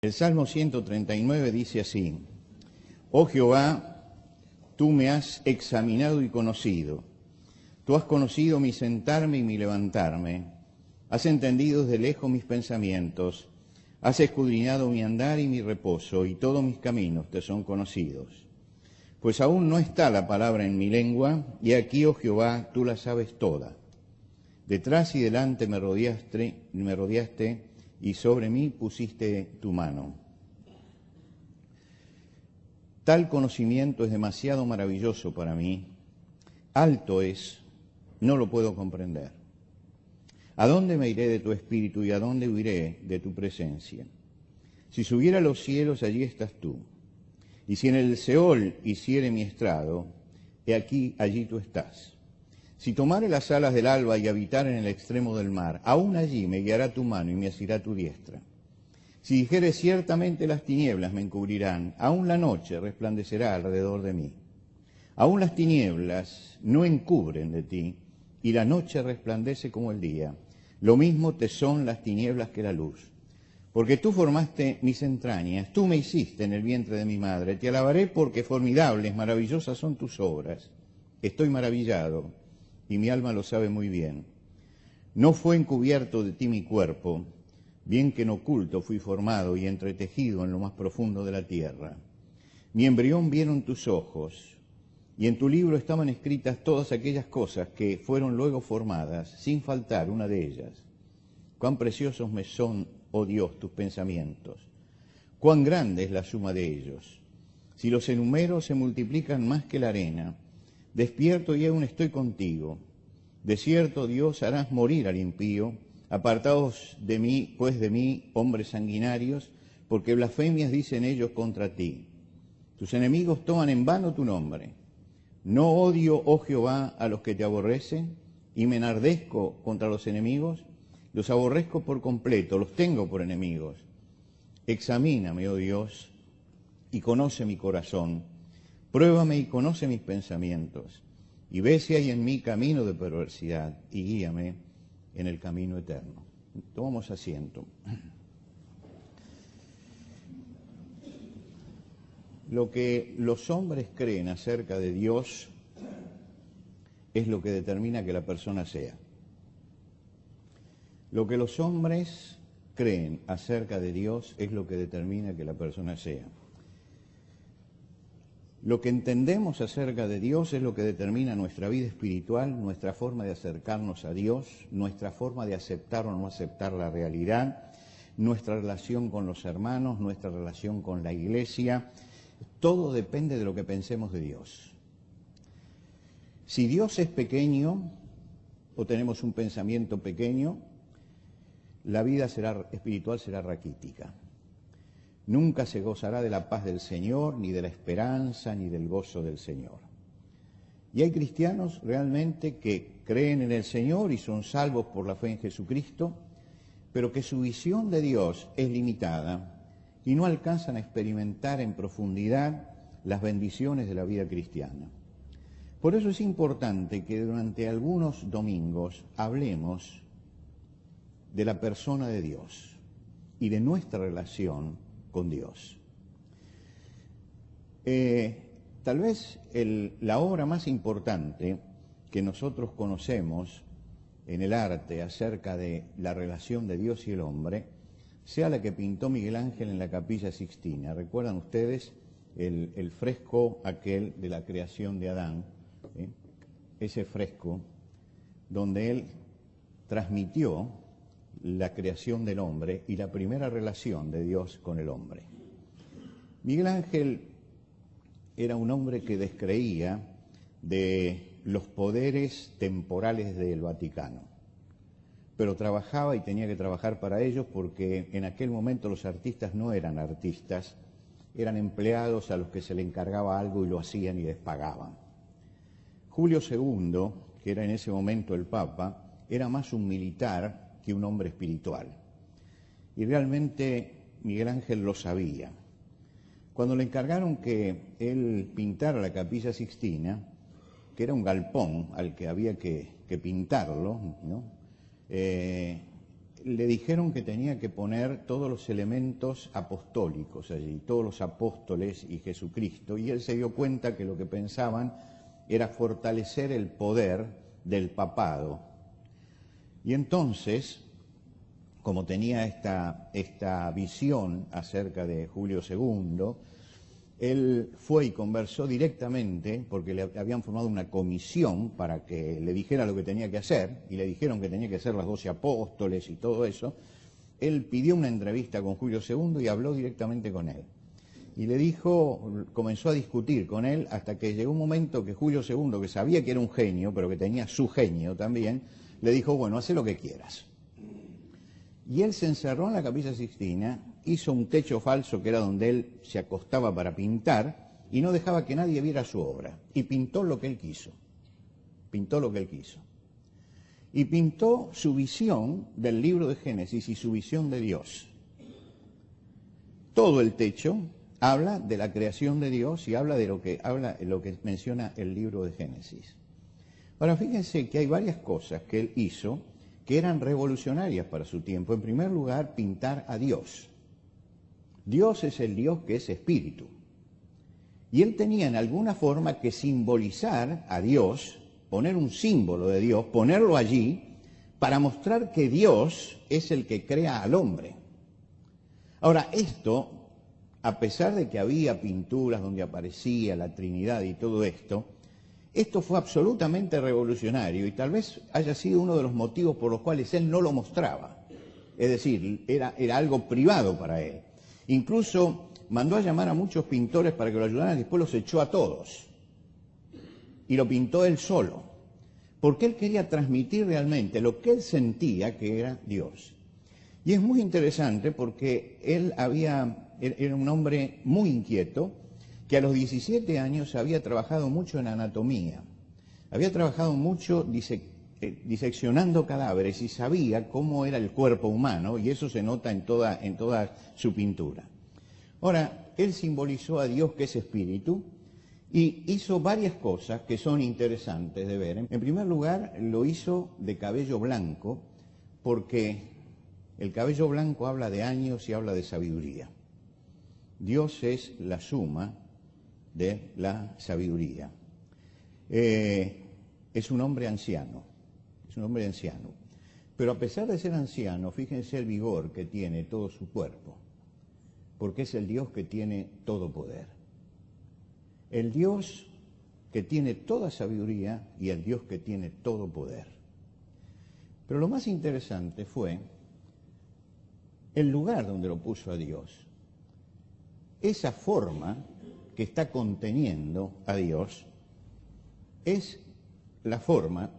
El Salmo 139 dice así: Oh Jehová, tú me has examinado y conocido. Tú has conocido mi sentarme y mi levantarme. Has entendido desde lejos mis pensamientos. Has escudriñado mi andar y mi reposo, y todos mis caminos te son conocidos. Pues aún no está la palabra en mi lengua, y aquí, oh Jehová, tú la sabes toda. Detrás y delante me rodeaste, y sobre mí pusiste tu mano. Tal conocimiento es demasiado maravilloso para mí. Alto es, no lo puedo comprender. ¿A dónde me iré de tu espíritu y a dónde huiré de tu presencia? Si subiera a los cielos, allí estás tú. Y si en el Seol hiciere mi estrado, he aquí, allí tú estás. Si tomare las alas del alba y habitar en el extremo del mar, aún allí me guiará tu mano y me asirá tu diestra. Si dijere ciertamente las tinieblas me encubrirán, aún la noche resplandecerá alrededor de mí. Aún las tinieblas no encubren de ti, y la noche resplandece como el día. Lo mismo te son las tinieblas que la luz. Porque tú formaste mis entrañas, tú me hiciste en el vientre de mi madre. Te alabaré porque formidables, maravillosas son tus obras. Estoy maravillado, y mi alma lo sabe muy bien. No fue encubierto de ti mi cuerpo, bien que en oculto fui formado y entretejido en lo más profundo de la tierra. Mi embrión vieron tus ojos, y en tu libro estaban escritas todas aquellas cosas que fueron luego formadas, sin faltar una de ellas. Cuán preciosos me son, oh Dios, tus pensamientos. Cuán grande es la suma de ellos. Si los enumero, se multiplican más que la arena. Despierto y aún estoy contigo. De cierto, Dios, harás morir al impío. Apartaos de mí, pues de mí, hombres sanguinarios, porque blasfemias dicen ellos contra ti. Tus enemigos toman en vano tu nombre. No odio, oh Jehová, a los que te aborrecen, y me enardezco contra los enemigos. Los aborrezco por completo, los tengo por enemigos. Examíname, oh Dios, y conoce mi corazón. Pruébame y conoce mis pensamientos. Y ve si hay en mí camino de perversidad, y guíame en el camino eterno. Tomamos asiento. Lo que los hombres creen acerca de Dios es lo que determina que la persona sea. Lo que los hombres creen acerca de Dios es lo que determina que la persona sea. Lo que entendemos acerca de Dios es lo que determina nuestra vida espiritual, nuestra forma de acercarnos a Dios, nuestra forma de aceptar o no aceptar la realidad, nuestra relación con los hermanos, nuestra relación con la iglesia. Todo depende de lo que pensemos de Dios. Si Dios es pequeño o tenemos un pensamiento pequeño, la vida espiritual será raquítica. Nunca se gozará de la paz del Señor, ni de la esperanza, ni del gozo del Señor. Y hay cristianos realmente que creen en el Señor y son salvos por la fe en Jesucristo, pero que su visión de Dios es limitada y no alcanzan a experimentar en profundidad las bendiciones de la vida cristiana. Por eso es importante que durante algunos domingos hablemos de la persona de Dios y de nuestra relación con Dios. Tal vez la obra más importante que nosotros conocemos en el arte acerca de la relación de Dios y el hombre sea la que pintó Miguel Ángel en la Capilla Sixtina. ¿Recuerdan ustedes el fresco aquel de la creación de Adán? Ese fresco donde él transmitió la creación del hombre y la primera relación de Dios con el hombre. Miguel Ángel era un hombre que descreía de los poderes temporales del Vaticano, pero trabajaba y tenía que trabajar para ellos porque en aquel momento los artistas no eran artistas, eran empleados a los que se le encargaba algo y lo hacían y les pagaban. Julio II, que era en ese momento el Papa, era más un militar que un hombre espiritual. Y realmente Miguel Ángel lo sabía. Cuando le encargaron que él pintara la Capilla Sixtina, que era un galpón al que había que pintarlo, ¿no? le dijeron que tenía que poner todos los elementos apostólicos allí, todos los apóstoles y Jesucristo, y él se dio cuenta que lo que pensaban era fortalecer el poder del papado. Y entonces, como tenía esta visión acerca de Julio II, él fue y conversó directamente, porque le habían formado una comisión para que le dijera lo que tenía que hacer, y le dijeron que tenía que hacer los 12 apóstoles y todo eso. Él pidió una entrevista con Julio II y habló directamente con él. Y le dijo, comenzó a discutir con él hasta que llegó un momento que Julio II, que sabía que era un genio, pero que tenía su genio también, le dijo, bueno, haz lo que quieras. Y él se encerró en la Capilla Sixtina, hizo un techo falso que era donde él se acostaba para pintar y no dejaba que nadie viera su obra. Y pintó lo que él quiso. Pintó lo que él quiso. Y pintó su visión del libro de Génesis y su visión de Dios. Todo el techo habla de la creación de Dios y habla de lo que menciona el libro de Génesis. Ahora, fíjense que hay varias cosas que él hizo que eran revolucionarias para su tiempo. En primer lugar, pintar a Dios. Dios es el Dios que es espíritu. Y él tenía en alguna forma que simbolizar a Dios, poner un símbolo de Dios, ponerlo allí, para mostrar que Dios es el que crea al hombre. Ahora, esto, a pesar de que había pinturas donde aparecía la Trinidad y todo esto fue absolutamente revolucionario y tal vez haya sido uno de los motivos por los cuales él no lo mostraba. Es decir, era algo privado para él. Incluso mandó a llamar a muchos pintores para que lo ayudaran y después los echó a todos. Y lo pintó él solo. Porque él quería transmitir realmente lo que él sentía que era Dios. Y es muy interesante porque él era un hombre muy inquieto, que a los 17 años había trabajado mucho en anatomía, había trabajado mucho diseccionando cadáveres y sabía cómo era el cuerpo humano, y eso se nota en toda su pintura. Ahora, él simbolizó a Dios que es espíritu y hizo varias cosas que son interesantes de ver. En primer lugar, lo hizo de cabello blanco, porque el cabello blanco habla de años y habla de sabiduría. Dios es la suma de la sabiduría. Es un hombre anciano, pero a pesar de ser anciano, fíjense el vigor que tiene todo su cuerpo, porque es el Dios que tiene todo poder. El Dios que tiene toda sabiduría y el Dios que tiene todo poder. Pero lo más interesante fue el lugar donde lo puso a Dios. Esa forma que está conteniendo a Dios es la forma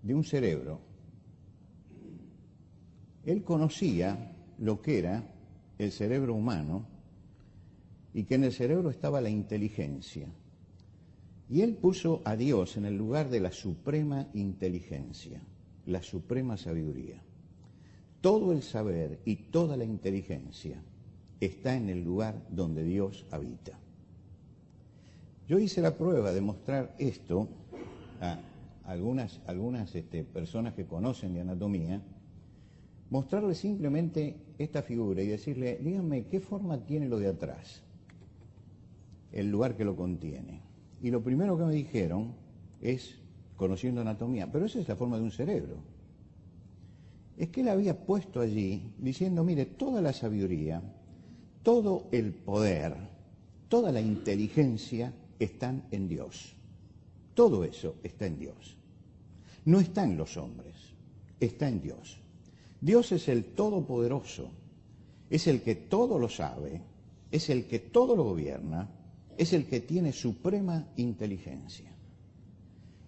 de un cerebro. Él conocía lo que era el cerebro humano y que en el cerebro estaba la inteligencia. Y él puso a Dios en el lugar de la suprema inteligencia, la suprema sabiduría. Todo el saber y toda la inteligencia está en el lugar donde Dios habita. Yo hice la prueba de mostrar esto a algunas personas que conocen de anatomía, mostrarles simplemente esta figura y decirle, díganme, ¿qué forma tiene lo de atrás? El lugar que lo contiene. Y lo primero que me dijeron es, conociendo anatomía, pero esa es la forma de un cerebro. Es que él había puesto allí, diciendo, mire, toda la sabiduría, todo el poder, toda la inteligencia están en Dios. Todo eso está en Dios. No está en los hombres, está en Dios. Dios es el Todopoderoso, es el que todo lo sabe, es el que todo lo gobierna, es el que tiene suprema inteligencia.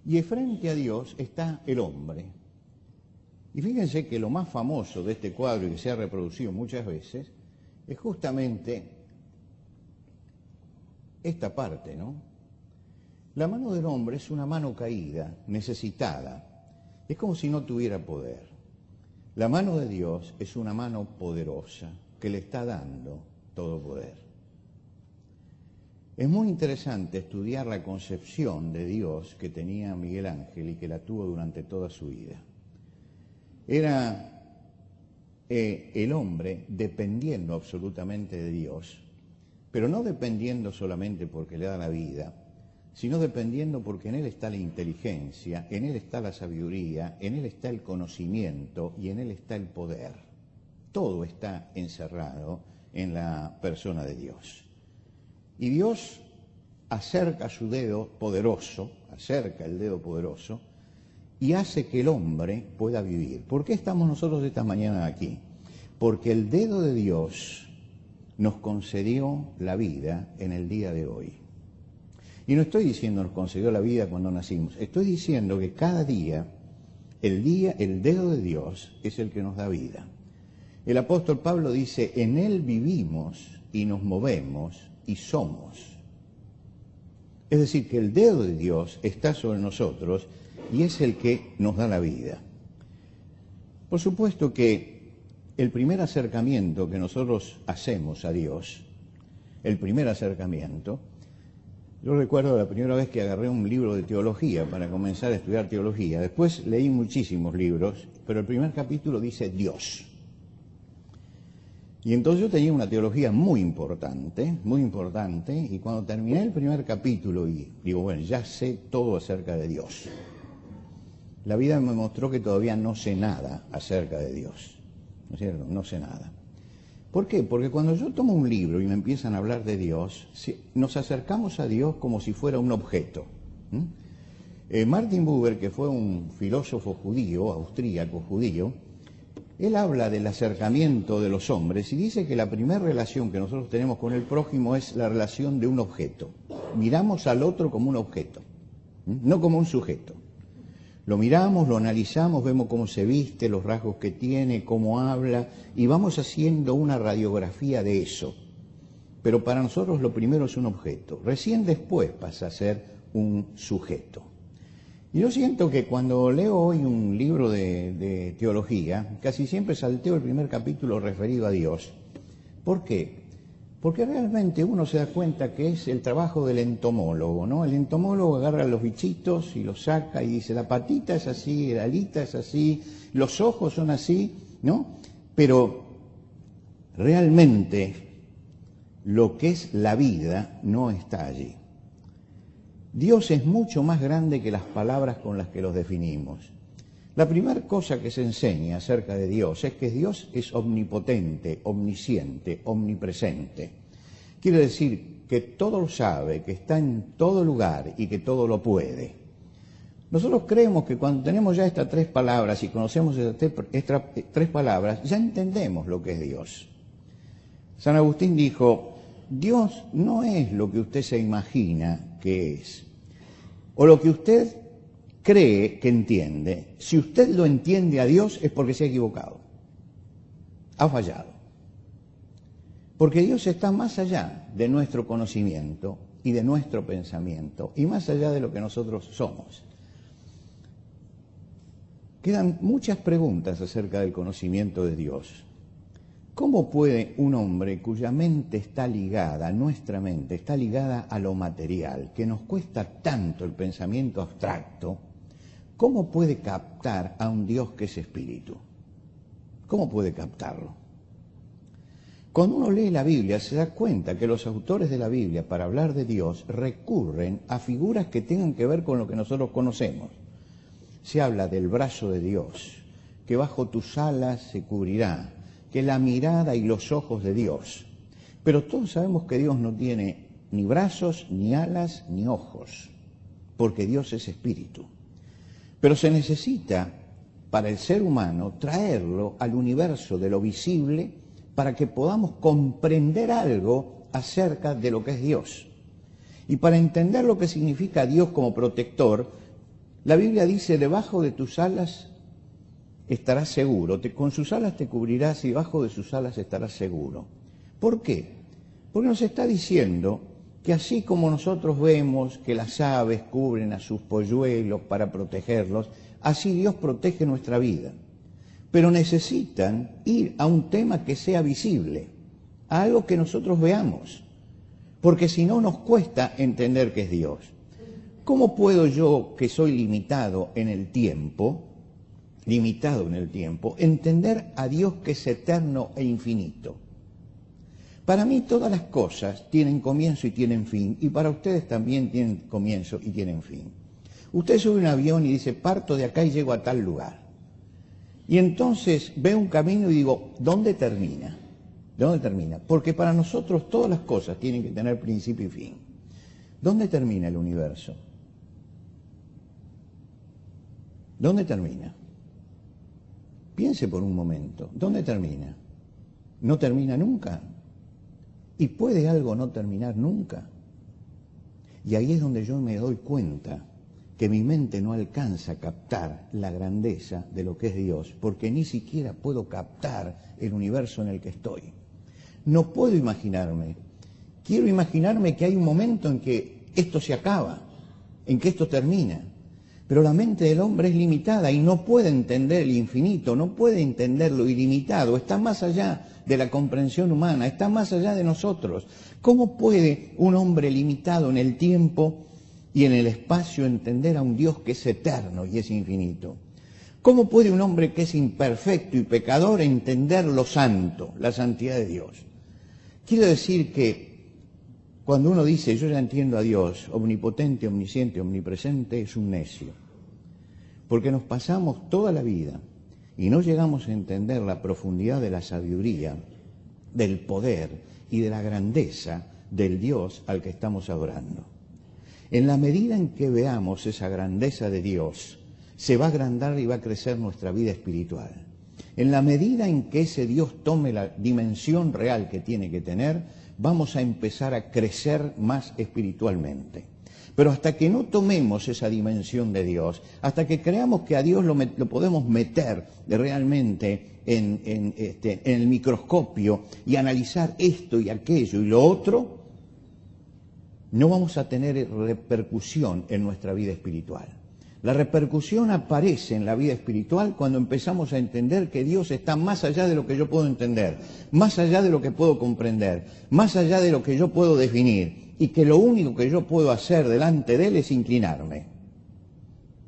Y frente a Dios está el hombre. Y fíjense que lo más famoso de este cuadro y que se ha reproducido muchas veces es justamente esta parte, ¿no? La mano del hombre es una mano caída, necesitada. Es como si no tuviera poder. La mano de Dios es una mano poderosa que le está dando todo poder. Es muy interesante estudiar la concepción de Dios que tenía Miguel Ángel y que la tuvo durante toda su vida. era el hombre dependiendo absolutamente de Dios, pero no dependiendo solamente porque le da la vida, sino dependiendo porque en Él está la inteligencia, en Él está la sabiduría, en Él está el conocimiento y en Él está el poder. Todo está encerrado en la persona de Dios. Y Dios acerca su dedo poderoso, acerca el dedo poderoso, y hace que el hombre pueda vivir. ¿Por qué estamos nosotros esta mañana aquí? Porque el dedo de Dios nos concedió la vida en el día de hoy. Y no estoy diciendo nos concedió la vida cuando nacimos, estoy diciendo que cada día, el dedo de Dios es el que nos da vida. El apóstol Pablo dice, en Él vivimos y nos movemos y somos. Es decir, que el dedo de Dios está sobre nosotros y es el que nos da la vida. Por supuesto que el primer acercamiento que nosotros hacemos a Dios, el primer acercamiento, yo recuerdo la primera vez que agarré un libro de teología para comenzar a estudiar teología. Después leí muchísimos libros, pero el primer capítulo dice Dios. Y entonces yo tenía una teología muy importante, y cuando terminé el primer capítulo y digo, bueno, ya sé todo acerca de Dios. La vida me mostró que todavía no sé nada acerca de Dios, ¿no es cierto? No sé nada. ¿Por qué? Porque cuando yo tomo un libro y me empiezan a hablar de Dios, nos acercamos a Dios como si fuera un objeto. Martin Buber, que fue un filósofo judío, austríaco judío, él habla del acercamiento de los hombres y dice que la primera relación que nosotros tenemos con el prójimo es la relación de un objeto. Miramos al otro como un objeto, no como un sujeto. Lo miramos, lo analizamos, vemos cómo se viste, los rasgos que tiene, cómo habla, y vamos haciendo una radiografía de eso. Pero para nosotros lo primero es un objeto. Recién después pasa a ser un sujeto. Y yo siento que cuando leo hoy un libro de teología, casi siempre salteo el primer capítulo referido a Dios. ¿Por qué? Porque realmente uno se da cuenta que es el trabajo del entomólogo, ¿no? El entomólogo agarra los bichitos y los saca y dice, la patita es así, la alita es así, los ojos son así, ¿no? Pero realmente lo que es la vida no está allí. Dios es mucho más grande que las palabras con las que los definimos. La primera cosa que se enseña acerca de Dios es que Dios es omnipotente, omnisciente, omnipresente. Quiere decir que todo lo sabe, que está en todo lugar y que todo lo puede. Nosotros creemos que cuando tenemos ya estas tres palabras y conocemos estas tres palabras, ya entendemos lo que es Dios. San Agustín dijo, Dios no es lo que usted se imagina que es, o lo que usted cree que entiende. Si usted lo entiende a Dios es porque se ha equivocado, ha fallado. Porque Dios está más allá de nuestro conocimiento y de nuestro pensamiento y más allá de lo que nosotros somos. Quedan muchas preguntas acerca del conocimiento de Dios. ¿Cómo puede un hombre cuya mente está ligada, nuestra mente está ligada a lo material, que nos cuesta tanto el pensamiento abstracto, cómo puede captar a un Dios que es espíritu? ¿Cómo puede captarlo? Cuando uno lee la Biblia se da cuenta que los autores de la Biblia para hablar de Dios recurren a figuras que tengan que ver con lo que nosotros conocemos. Se habla del brazo de Dios, que bajo tus alas se cubrirá, que la mirada y los ojos de Dios. Pero todos sabemos que Dios no tiene ni brazos, ni alas, ni ojos, porque Dios es espíritu. Pero se necesita para el ser humano traerlo al universo de lo visible para que podamos comprender algo acerca de lo que es Dios. Y para entender lo que significa Dios como protector, la Biblia dice, debajo de tus alas estarás seguro, con sus alas te cubrirás y debajo de sus alas estarás seguro. ¿Por qué? Porque nos está diciendo que así como nosotros vemos que las aves cubren a sus polluelos para protegerlos, así Dios protege nuestra vida. Pero necesitan ir a un tema que sea visible, a algo que nosotros veamos, porque si no nos cuesta entender que es Dios. ¿Cómo puedo yo, que soy limitado en el tiempo, limitado en el tiempo, entender a Dios que es eterno e infinito. Para mí todas las cosas tienen comienzo y tienen fin, y para ustedes también tienen comienzo y tienen fin. Usted sube un avión y dice, parto de acá y llego a tal lugar. Y entonces veo un camino y digo, ¿dónde termina? ¿Dónde termina? Porque para nosotros todas las cosas tienen que tener principio y fin. ¿Dónde termina el universo? ¿Dónde termina? Piense por un momento, ¿dónde termina? ¿No termina nunca? ¿Y puede algo no terminar nunca? Y ahí es donde yo me doy cuenta que mi mente no alcanza a captar la grandeza de lo que es Dios, porque ni siquiera puedo captar el universo en el que estoy. No puedo imaginarme. Quiero imaginarme que hay un momento en que esto se acaba, en que esto termina. Pero la mente del hombre es limitada y no puede entender el infinito, no puede entender lo ilimitado, está más allá de la comprensión humana, está más allá de nosotros. ¿Cómo puede un hombre limitado en el tiempo y en el espacio entender a un Dios que es eterno y es infinito? ¿Cómo puede un hombre que es imperfecto y pecador entender lo santo, la santidad de Dios? Quiero decir que cuando uno dice, yo ya entiendo a Dios, omnipotente, omnisciente, omnipresente, es un necio. Porque nos pasamos toda la vida y no llegamos a entender la profundidad de la sabiduría, del poder y de la grandeza del Dios al que estamos adorando. En la medida en que veamos esa grandeza de Dios, se va a agrandar y va a crecer nuestra vida espiritual. En la medida en que ese Dios tome la dimensión real que tiene que tener, vamos a empezar a crecer más espiritualmente. Pero hasta que no tomemos esa dimensión de Dios, hasta que creamos que a Dios lo podemos meter realmente en el microscopio y analizar esto y aquello y lo otro, no vamos a tener repercusión en nuestra vida espiritual. La repercusión aparece en la vida espiritual cuando empezamos a entender que Dios está más allá de lo que yo puedo entender, más allá de lo que puedo comprender, más allá de lo que yo puedo definir, y que lo único que yo puedo hacer delante de Él es inclinarme.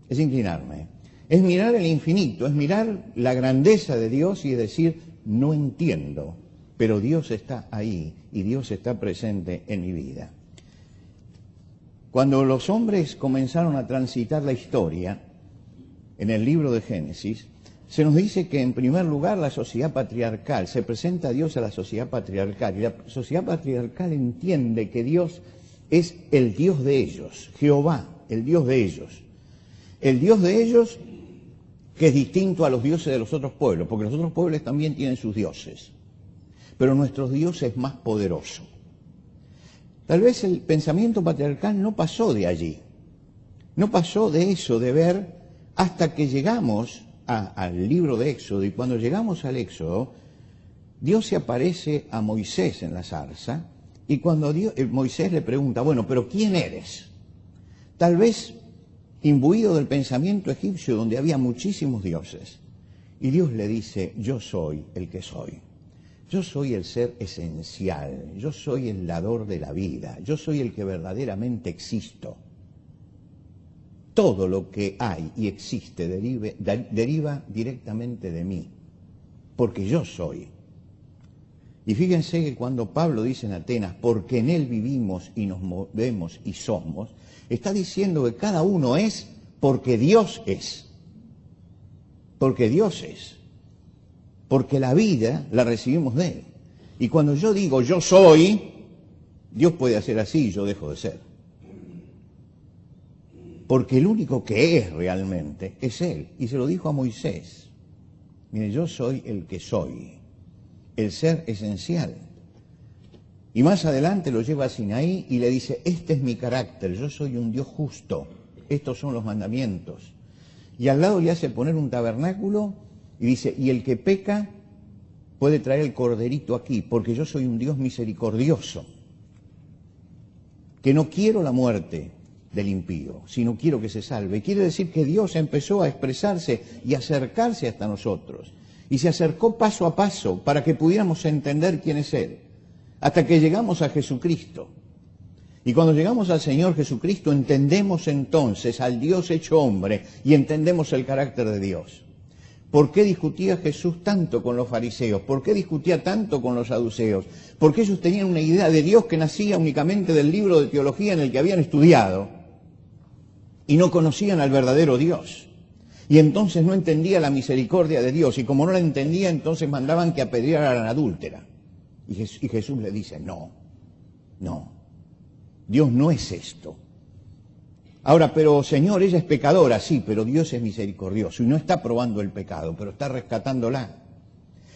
Es inclinarme. Es mirar el infinito, es mirar la grandeza de Dios y decir, no entiendo, pero Dios está ahí y Dios está presente en mi vida. Cuando los hombres comenzaron a transitar la historia, en el libro de Génesis, se nos dice que en primer lugar la sociedad patriarcal, se presenta a Dios a la sociedad patriarcal, y la sociedad patriarcal entiende que Dios es el Dios de ellos, Jehová, el Dios de ellos. El Dios de ellos que es distinto a los dioses de los otros pueblos, porque los otros pueblos también tienen sus dioses, pero nuestro Dios es más poderoso. Tal vez el pensamiento patriarcal no pasó de allí, no pasó de eso, de ver, hasta que llegamos al libro de Éxodo, y cuando llegamos al Éxodo, Dios se aparece a Moisés en la zarza, y cuando Moisés le pregunta, bueno, pero ¿quién eres? Tal vez imbuido del pensamiento egipcio donde había muchísimos dioses, y Dios le dice, yo soy el que soy. Yo soy el ser esencial, yo soy el dador de la vida, yo soy el que verdaderamente existo. Todo lo que hay y existe deriva directamente de mí, porque yo soy. Y fíjense que cuando Pablo dice en Atenas, porque en Él vivimos y nos movemos y somos, está diciendo que cada uno es porque Dios es. Porque Dios es. Porque la vida la recibimos de Él. Y cuando yo digo yo soy, Dios puede hacer así y yo dejo de ser. Porque el único que es realmente es Él. Y se lo dijo a Moisés. Mire, yo soy el que soy, el ser esencial. Y más adelante lo lleva a Sinaí y le dice, este es mi carácter, yo soy un Dios justo, estos son los mandamientos. Y al lado le hace poner un tabernáculo y dice, y el que peca puede traer el corderito aquí, porque yo soy un Dios misericordioso, que no quiero la muerte del impío, sino quiero que se salve. Quiere decir que Dios empezó a expresarse y acercarse hasta nosotros, y se acercó paso a paso para que pudiéramos entender quién es Él, hasta que llegamos a Jesucristo. Y cuando llegamos al Señor Jesucristo, entendemos entonces al Dios hecho hombre y entendemos el carácter de Dios. ¿Por qué discutía Jesús tanto con los fariseos? ¿Por qué discutía tanto con los saduceos? Porque ellos tenían una idea de Dios que nacía únicamente del libro de teología en el que habían estudiado y no conocían al verdadero Dios. Y entonces no entendía la misericordia de Dios, y como no la entendía, entonces mandaban que apedrearan a la adúltera. Y Jesús le dice, no, Dios no es esto. Ahora, pero Señor, ella es pecadora, sí, pero Dios es misericordioso y no está probando el pecado, pero está rescatándola.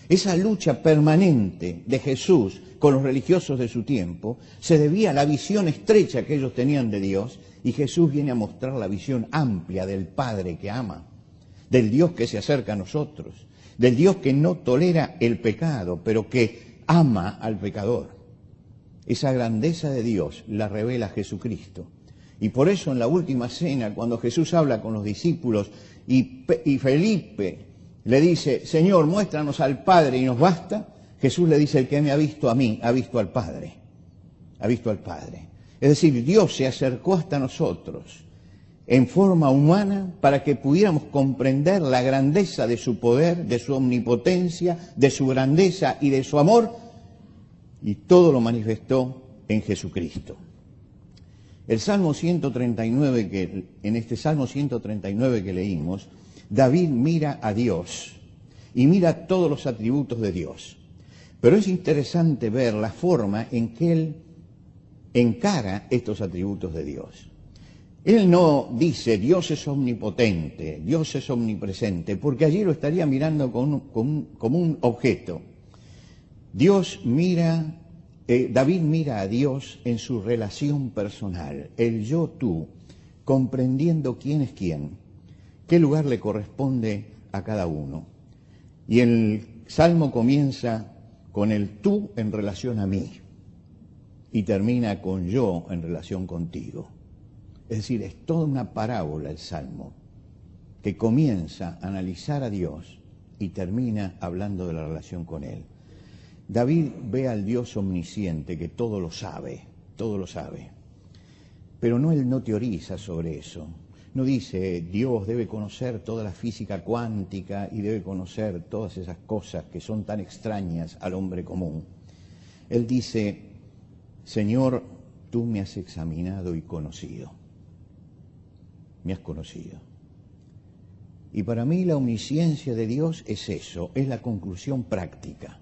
Esa lucha permanente de Jesús con los religiosos de su tiempo se debía a la visión estrecha que ellos tenían de Dios, y Jesús viene a mostrar la visión amplia del Padre que ama, del Dios que se acerca a nosotros, del Dios que no tolera el pecado, pero que ama al pecador. Esa grandeza de Dios la revela Jesucristo. Y por eso en la última cena, cuando Jesús habla con los discípulos y Felipe le dice, Señor, muéstranos al Padre y nos basta, Jesús le dice, el que me ha visto a mí, ha visto al Padre. Ha visto al Padre. Es decir, Dios se acercó hasta nosotros en forma humana para que pudiéramos comprender la grandeza de su poder, de su omnipotencia, de su grandeza y de su amor, y todo lo manifestó en Jesucristo. El Salmo 139, en este Salmo 139 que leímos, David mira a Dios y mira todos los atributos de Dios. Pero es interesante ver la forma en que él encara estos atributos de Dios. Él no dice Dios es omnipotente, Dios es omnipresente, porque allí lo estaría mirando como un objeto. David mira a Dios en su relación personal, el yo-tú, comprendiendo quién es quién, qué lugar le corresponde a cada uno. Y el Salmo comienza con el tú en relación a mí y termina con yo en relación contigo. Es decir, es toda una parábola el Salmo, que comienza a analizar a Dios y termina hablando de la relación con Él. David ve al Dios omnisciente que todo lo sabe, pero él no teoriza sobre eso. No dice Dios debe conocer toda la física cuántica y debe conocer todas esas cosas que son tan extrañas al hombre común. Él dice, Señor, tú me has examinado y conocido. Me has conocido. Y para mí la omnisciencia de Dios es eso, es la conclusión práctica.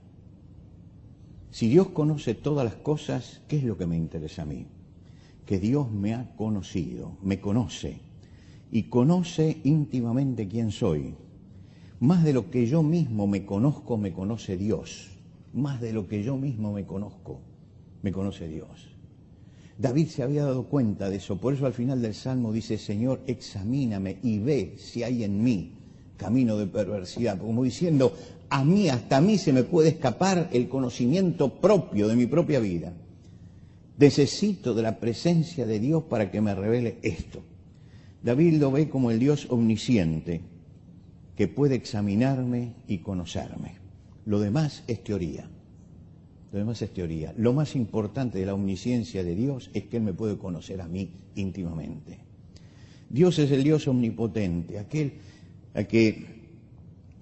Si Dios conoce todas las cosas, ¿qué es lo que me interesa a mí? Que Dios me ha conocido, me conoce, y conoce íntimamente quién soy. Más de lo que yo mismo me conozco, me conoce Dios. Más de lo que yo mismo me conozco, me conoce Dios. David se había dado cuenta de eso, por eso al final del Salmo dice, Señor, examíname y ve si hay en mí camino de perversidad, como diciendo, hasta a mí se me puede escapar el conocimiento propio de mi propia vida. Necesito de la presencia de Dios para que me revele esto. David lo ve como el Dios omnisciente, que puede examinarme y conocerme. Lo demás es teoría. Lo más importante de la omnisciencia de Dios es que Él me puede conocer a mí íntimamente. Dios es el Dios omnipotente,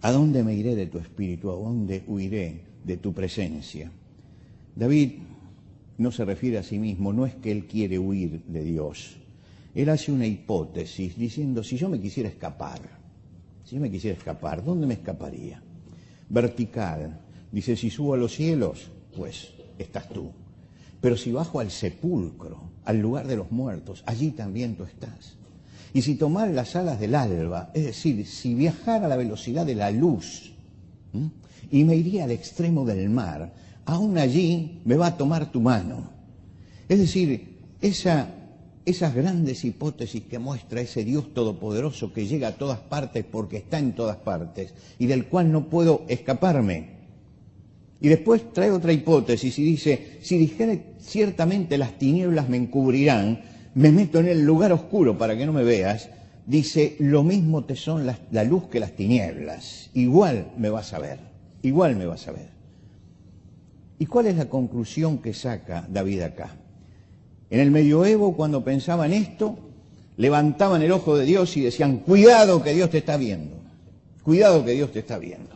¿a dónde me iré de tu espíritu? ¿A dónde huiré de tu presencia? David no se refiere a sí mismo, no es que él quiere huir de Dios. Él hace una hipótesis diciendo, si yo me quisiera escapar, ¿dónde me escaparía? Vertical. Dice, si subo a los cielos, pues estás tú. Pero si bajo al sepulcro, al lugar de los muertos, allí también tú estás. Y si tomara las alas del alba, es decir, si viajara a la velocidad de la luz y me iría al extremo del mar, aún allí me va a tomar tu mano. Es decir, esas grandes hipótesis que muestra ese Dios todopoderoso que llega a todas partes porque está en todas partes y del cual no puedo escaparme. Y después trae otra hipótesis y dice, si dijere ciertamente las tinieblas me encubrirán, me meto en el lugar oscuro para que no me veas, dice, lo mismo te son la luz que las tinieblas, igual me vas a ver. ¿Y cuál es la conclusión que saca David acá? En el medioevo, cuando pensaban esto, levantaban el ojo de Dios y decían, cuidado que Dios te está viendo. Cuidado que Dios te está viendo.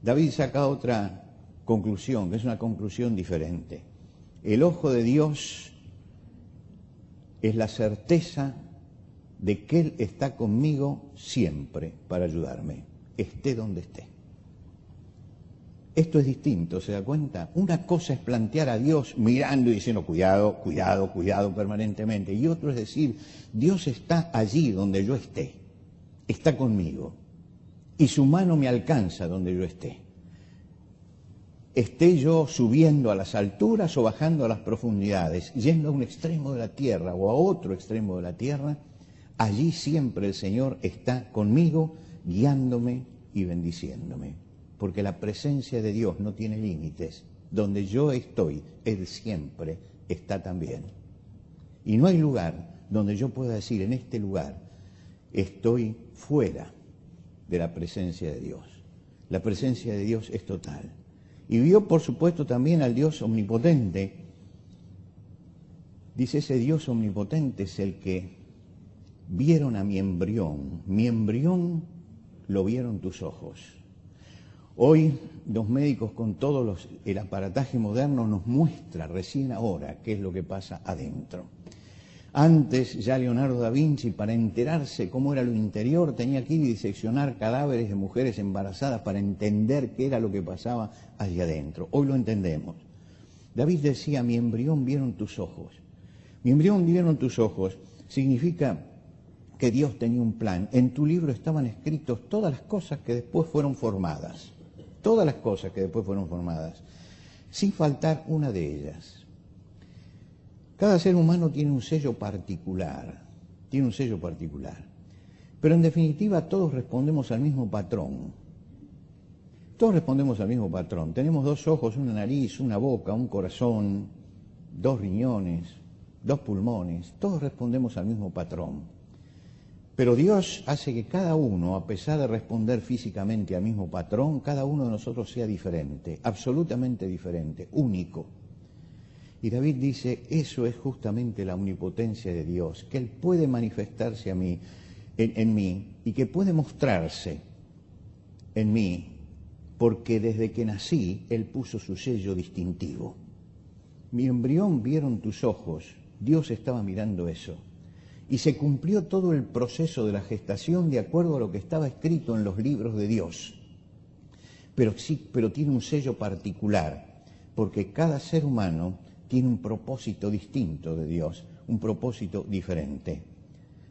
David saca otra conclusión, que es una conclusión diferente. El ojo de Dios es la certeza de que Él está conmigo siempre para ayudarme, esté donde esté. Esto es distinto, ¿se da cuenta? Una cosa es plantear a Dios mirando y diciendo cuidado, cuidado, cuidado permanentemente. Y otro es decir, Dios está allí donde yo esté, está conmigo. Y su mano me alcanza donde yo esté. Esté yo subiendo a las alturas o bajando a las profundidades, yendo a un extremo de la tierra o a otro extremo de la tierra, allí siempre el Señor está conmigo, guiándome y bendiciéndome. Porque la presencia de Dios no tiene límites. Donde yo estoy, Él siempre está también. Y no hay lugar donde yo pueda decir, en este lugar estoy fuera de la presencia de Dios. La presencia de Dios es total. Y vio, por supuesto, también al Dios omnipotente. Dice, ese Dios omnipotente es el que vieron a mi embrión lo vieron tus ojos. Hoy los médicos con todo el aparataje moderno nos muestra recién ahora qué es lo que pasa adentro. Antes ya Leonardo da Vinci, para enterarse cómo era lo interior, tenía que ir y diseccionar cadáveres de mujeres embarazadas para entender qué era lo que pasaba allá adentro. Hoy lo entendemos. David decía, mi embrión vieron tus ojos. Mi embrión vieron tus ojos significa que Dios tenía un plan. En tu libro estaban escritos todas las cosas que después fueron formadas. Todas las cosas que después fueron formadas, sin faltar una de ellas. Cada ser humano tiene un sello particular, pero en definitiva todos respondemos al mismo patrón. Todos respondemos al mismo patrón. Tenemos 2 ojos, una nariz, una boca, un corazón, 2 riñones, 2 pulmones. Todos respondemos al mismo patrón. Pero Dios hace que cada uno, a pesar de responder físicamente al mismo patrón, cada uno de nosotros sea diferente, absolutamente diferente, único. Y David dice, eso es justamente la omnipotencia de Dios, que Él puede manifestarse en mí y que puede mostrarse en mí, porque desde que nací Él puso su sello distintivo. Mi embrión vieron tus ojos, Dios estaba mirando eso. Y se cumplió todo el proceso de la gestación de acuerdo a lo que estaba escrito en los libros de Dios. Pero tiene un sello particular, porque cada ser humano tiene un propósito distinto de Dios, un propósito diferente.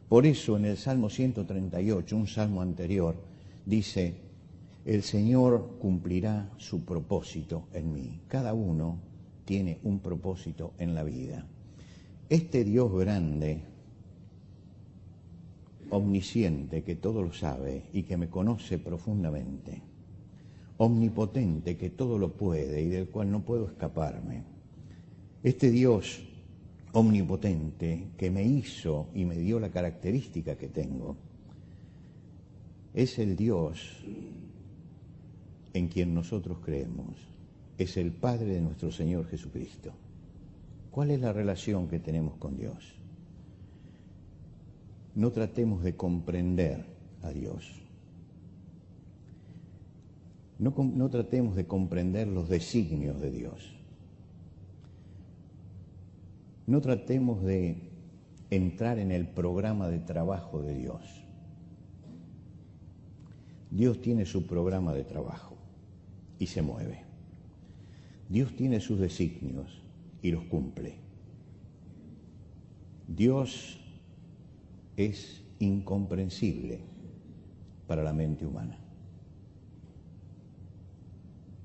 Por eso en el Salmo 138, un salmo anterior, dice, el Señor cumplirá su propósito en mí. Cada uno tiene un propósito en la vida. Este Dios grande, omnisciente, que todo lo sabe y que me conoce profundamente, omnipotente, que todo lo puede y del cual no puedo escaparme, este Dios omnipotente que me hizo y me dio la característica que tengo, es el Dios en quien nosotros creemos, es el Padre de nuestro Señor Jesucristo. ¿Cuál es la relación que tenemos con Dios? No tratemos de comprender a Dios. No tratemos de comprender los designios de Dios. No tratemos de entrar en el programa de trabajo de Dios. Dios tiene su programa de trabajo y se mueve. Dios tiene sus designios y los cumple. Dios es incomprensible para la mente humana.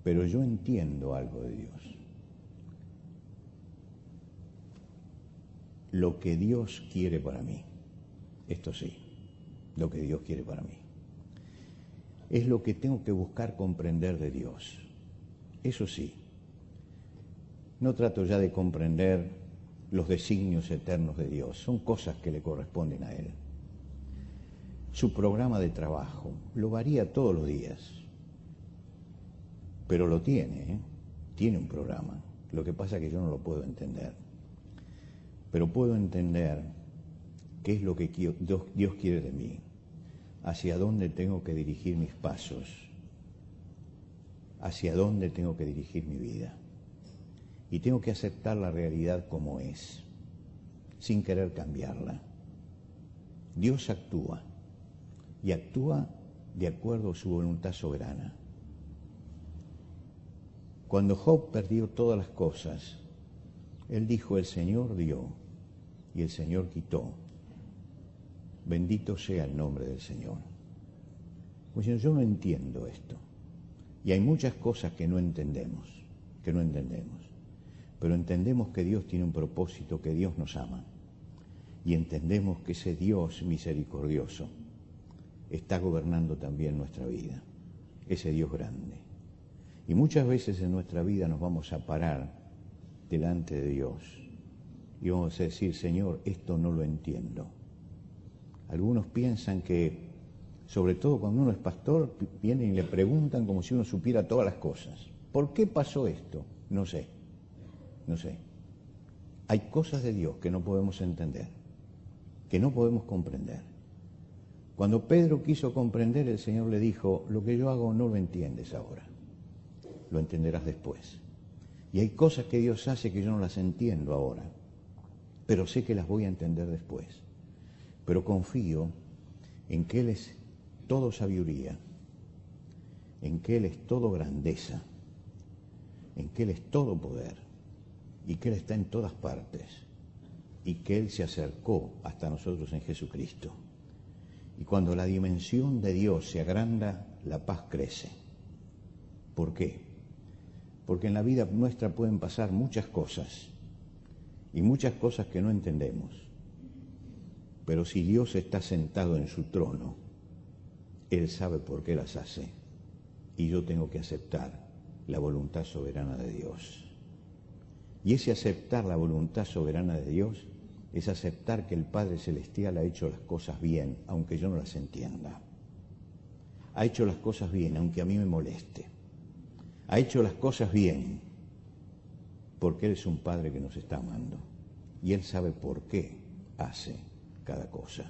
Pero yo entiendo algo de Dios. Lo que Dios quiere para mí, esto sí, lo que Dios quiere para mí, es lo que tengo que buscar comprender de Dios. Eso sí, no trato ya de comprender los designios eternos de Dios, son cosas que le corresponden a Él. Su programa de trabajo lo varía todos los días, pero lo tiene, tiene un programa. Lo que pasa es que yo no lo puedo entender, pero puedo entender qué es lo que Dios quiere de mí. hacia dónde tengo que dirigir mis pasos, hacia dónde tengo que dirigir mi vida. Y tengo que aceptar la realidad como es, sin querer cambiarla. Dios actúa, y actúa de acuerdo a su voluntad soberana. Cuando Job perdió todas las cosas, él dijo: el Señor dio y el Señor quitó. Bendito sea el nombre del Señor. Pues yo no entiendo esto. Y hay muchas cosas que no entendemos. Pero entendemos que Dios tiene un propósito, que Dios nos ama. Y entendemos que ese Dios misericordioso está gobernando también nuestra vida. Ese Dios grande. Y muchas veces en nuestra vida nos vamos a parar delante de Dios y vamos a decir: Señor, esto no lo entiendo. Algunos piensan que, sobre todo cuando uno es pastor, vienen y le preguntan como si uno supiera todas las cosas. ¿Por qué pasó esto? No sé. Hay cosas de Dios que no podemos entender, que no podemos comprender. Cuando Pedro quiso comprender, el Señor le dijo: lo que yo hago no lo entiendes ahora, lo entenderás después. Y hay cosas que Dios hace que yo no las entiendo ahora, pero sé que las voy a entender después. Pero confío en que Él es todo sabiduría, en que Él es todo grandeza, en que Él es todo poder, y que Él está en todas partes, y que Él se acercó hasta nosotros en Jesucristo. Y cuando la dimensión de Dios se agranda, la paz crece. ¿Por qué? Porque en la vida nuestra pueden pasar muchas cosas, y muchas cosas que no entendemos. Pero si Dios está sentado en su trono, Él sabe por qué las hace, y yo tengo que aceptar la voluntad soberana de Dios. Y ese aceptar la voluntad soberana de Dios es aceptar que el Padre Celestial ha hecho las cosas bien, aunque yo no las entienda. Ha hecho las cosas bien, aunque a mí me moleste. Ha hecho las cosas bien, porque Él es un Padre que nos está amando. Y Él sabe por qué hace cada cosa.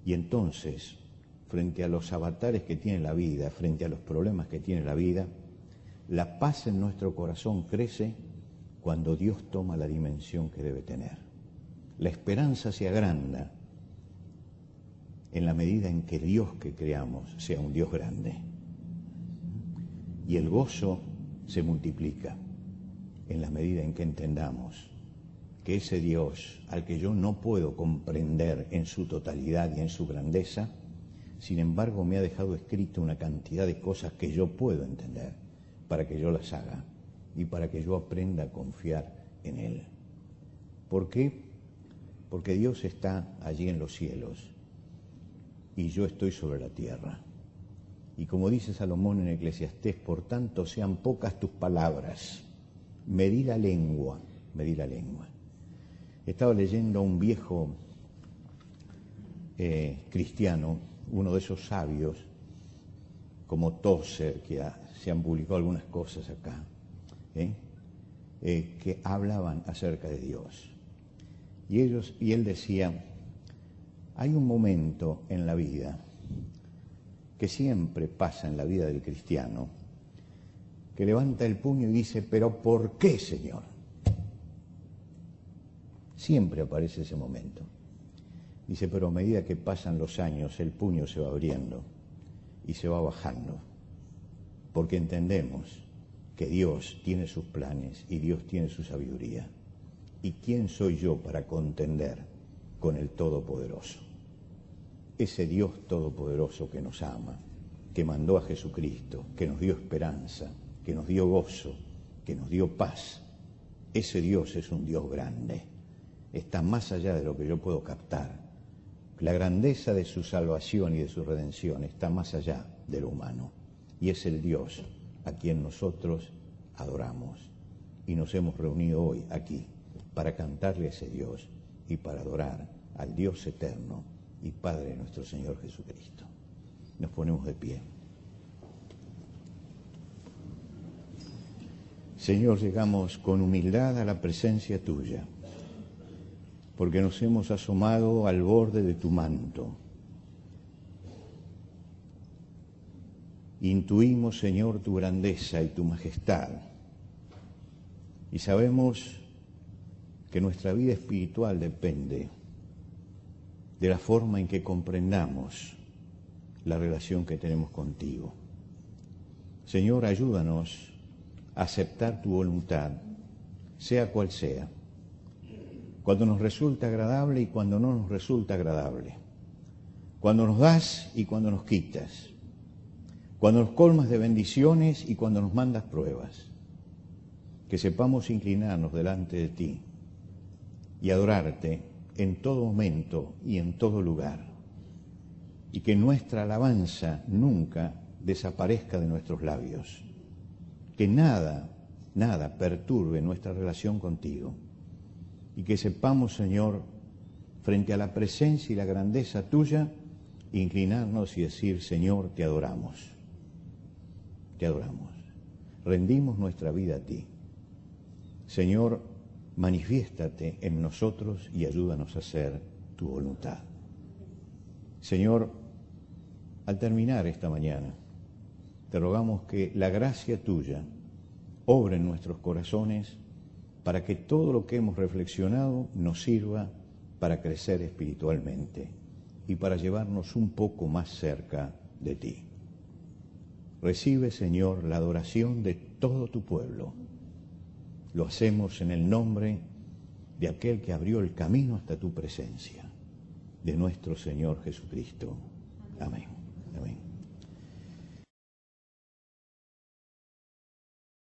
Y entonces, frente a los avatares que tiene la vida, frente a los problemas que tiene la vida, la paz en nuestro corazón crece cuando Dios toma la dimensión que debe tener. La esperanza se agranda en la medida en que Dios que creamos sea un Dios grande. Y el gozo se multiplica en la medida en que entendamos que ese Dios, al que yo no puedo comprender en su totalidad y en su grandeza, sin embargo me ha dejado escrito una cantidad de cosas que yo puedo entender, para que yo las haga y para que yo aprenda a confiar en Él. ¿Por qué? Porque Dios está allí en los cielos y yo estoy sobre la tierra. Y como dice Salomón en Eclesiastés: por tanto sean pocas tus palabras, medí la lengua. Estaba leyendo a un viejo cristiano, uno de esos sabios, como Tozer, que se han publicado algunas cosas acá, que hablaban acerca de Dios. Y él decía: hay un momento en la vida que siempre pasa en la vida del cristiano, que levanta el puño y dice: ¿pero por qué, Señor? Siempre aparece ese momento. Dice: pero a medida que pasan los años, el puño se va abriendo y se va bajando, porque entendemos que Dios tiene sus planes y Dios tiene su sabiduría. ¿Y quién soy yo para contender con el Todopoderoso? Ese Dios Todopoderoso que nos ama, que mandó a Jesucristo, que nos dio esperanza, que nos dio gozo, que nos dio paz. Ese Dios es un Dios grande. Está más allá de lo que yo puedo captar. La grandeza de su salvación y de su redención está más allá de lo humano. Y es el Dios a quien nosotros adoramos. Y nos hemos reunido hoy aquí para cantarle a ese Dios y para adorar al Dios eterno y Padre de nuestro Señor Jesucristo. Nos ponemos de pie. Señor, llegamos con humildad a la presencia tuya, porque nos hemos asomado al borde de tu manto intuimos, Señor, tu grandeza y tu majestad. Y sabemos que nuestra vida espiritual depende de la forma en que comprendamos la relación que tenemos contigo. Señor, ayúdanos a aceptar tu voluntad, sea cual sea, cuando nos resulta agradable y cuando no nos resulta agradable, cuando nos das y cuando nos quitas, cuando nos colmas de bendiciones y cuando nos mandas pruebas. Que sepamos inclinarnos delante de ti y adorarte en todo momento y en todo lugar, y que nuestra alabanza nunca desaparezca de nuestros labios, que nada perturbe nuestra relación contigo, y que sepamos, Señor, frente a la presencia y la grandeza tuya, inclinarnos y decir: Señor, te adoramos, rendimos nuestra vida a ti. Señor, manifiéstate en nosotros y ayúdanos a hacer tu voluntad. Señor, al terminar esta mañana, te rogamos que la gracia tuya obre en nuestros corazones para que todo lo que hemos reflexionado nos sirva para crecer espiritualmente y para llevarnos un poco más cerca de ti. Recibe, Señor, la adoración de todo tu pueblo. Lo hacemos en el nombre de aquel que abrió el camino hasta tu presencia, de nuestro Señor Jesucristo. Amén. Amén.